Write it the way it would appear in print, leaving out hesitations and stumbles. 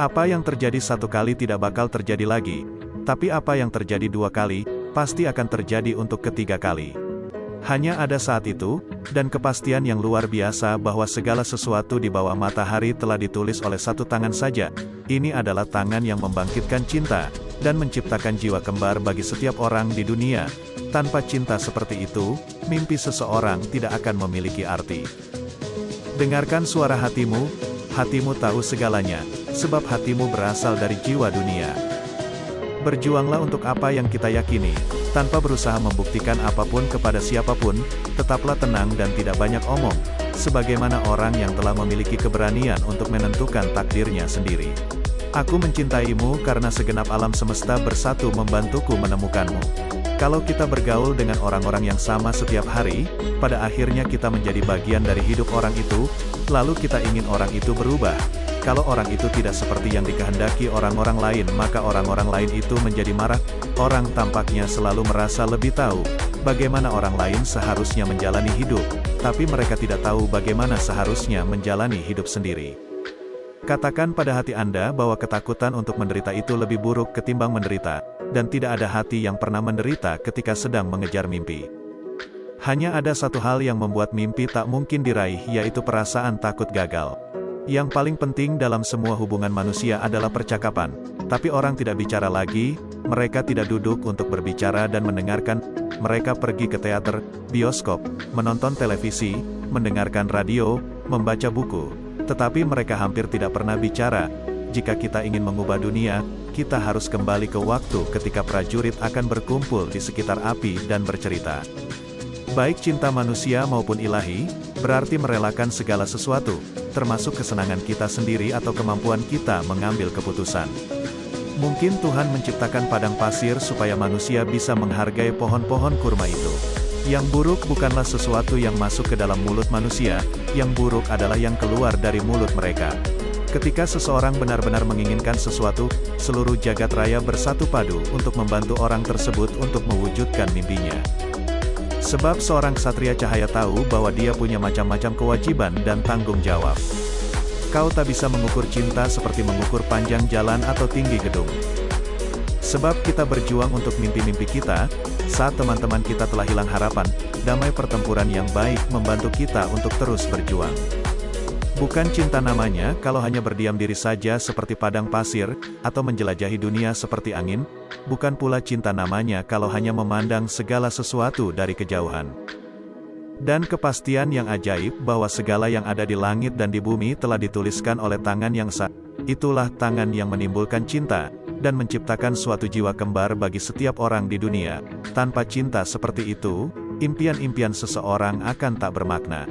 Apa yang terjadi satu kali tidak bakal terjadi lagi, tapi apa yang terjadi dua kali, pasti akan terjadi untuk ketiga kali. Hanya ada saat itu, dan kepastian yang luar biasa bahwa segala sesuatu di bawah matahari telah ditulis oleh satu tangan saja. Ini adalah tangan yang membangkitkan cinta, dan menciptakan jiwa kembar bagi setiap orang di dunia. Tanpa cinta seperti itu, mimpi seseorang tidak akan memiliki arti. Dengarkan suara hatimu, hatimu tahu segalanya, sebab hatimu berasal dari jiwa dunia. Berjuanglah untuk apa yang kita yakini, tanpa berusaha membuktikan apapun kepada siapapun, tetaplah tenang dan tidak banyak omong, sebagaimana orang yang telah memiliki keberanian untuk menentukan takdirnya sendiri. Aku mencintaimu karena segenap alam semesta bersatu membantuku menemukanmu. Kalau kita bergaul dengan orang-orang yang sama setiap hari, pada akhirnya kita menjadi bagian dari hidup orang itu, lalu kita ingin orang itu berubah. Kalau orang itu tidak seperti yang dikehendaki orang-orang lain, maka orang-orang lain itu menjadi marah. Orang tampaknya selalu merasa lebih tahu bagaimana orang lain seharusnya menjalani hidup, tapi mereka tidak tahu bagaimana seharusnya menjalani hidup sendiri. Katakan pada hati Anda bahwa ketakutan untuk menderita itu lebih buruk ketimbang menderita, dan tidak ada hati yang pernah menderita ketika sedang mengejar mimpi. Hanya ada satu hal yang membuat mimpi tak mungkin diraih, yaitu perasaan takut gagal. Yang paling penting dalam semua hubungan manusia adalah percakapan, tapi orang tidak bicara lagi, mereka tidak duduk untuk berbicara dan mendengarkan, mereka pergi ke teater, bioskop, menonton televisi, mendengarkan radio, membaca buku, tetapi mereka hampir tidak pernah bicara. Jika kita ingin mengubah dunia, kita harus kembali ke waktu ketika prajurit akan berkumpul di sekitar api dan bercerita. Baik cinta manusia maupun ilahi, berarti merelakan segala sesuatu, termasuk kesenangan kita sendiri atau kemampuan kita mengambil keputusan. Mungkin Tuhan menciptakan padang pasir supaya manusia bisa menghargai pohon-pohon kurma itu. Yang buruk bukanlah sesuatu yang masuk ke dalam mulut manusia, yang buruk adalah yang keluar dari mulut mereka. Ketika seseorang benar-benar menginginkan sesuatu, seluruh jagat raya bersatu padu untuk membantu orang tersebut untuk mewujudkan mimpinya. Sebab seorang ksatria cahaya tahu bahwa dia punya macam-macam kewajiban dan tanggung jawab. Kau tak bisa mengukur cinta seperti mengukur panjang jalan atau tinggi gedung. Sebab kita berjuang untuk mimpi-mimpi kita, saat teman-teman kita telah hilang harapan, damai pertempuran yang baik membantu kita untuk terus berjuang. Bukan cinta namanya kalau hanya berdiam diri saja seperti padang pasir, atau menjelajahi dunia seperti angin. Bukan pula cinta namanya kalau hanya memandang segala sesuatu dari kejauhan. Dan kepastian yang ajaib bahwa segala yang ada di langit dan di bumi telah dituliskan oleh tangan yang sah. Itulah tangan yang menimbulkan cinta, dan menciptakan suatu jiwa kembar bagi setiap orang di dunia. Tanpa cinta seperti itu, impian-impian seseorang akan tak bermakna.